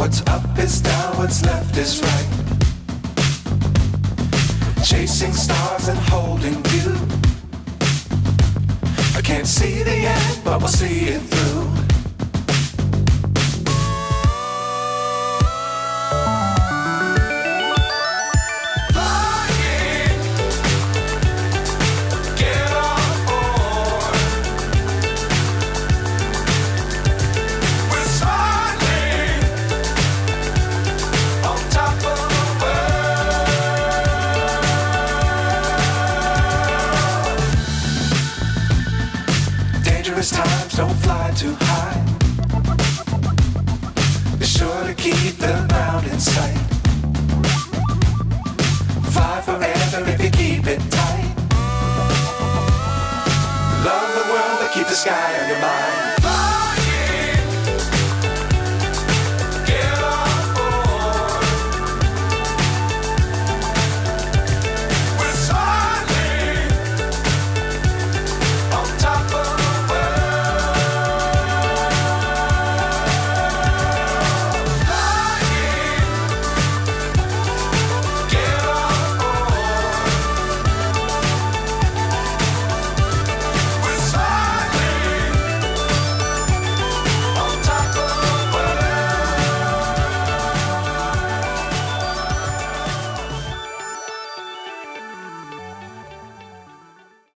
What's up is down, what's left is right. Chasing stars and holding you. I can't see the end, but we'll see it through. Times don't fly too high. Be sure to keep the ground in sight. Fly forever if you keep it tight. Love the world but keep the sky on your mind.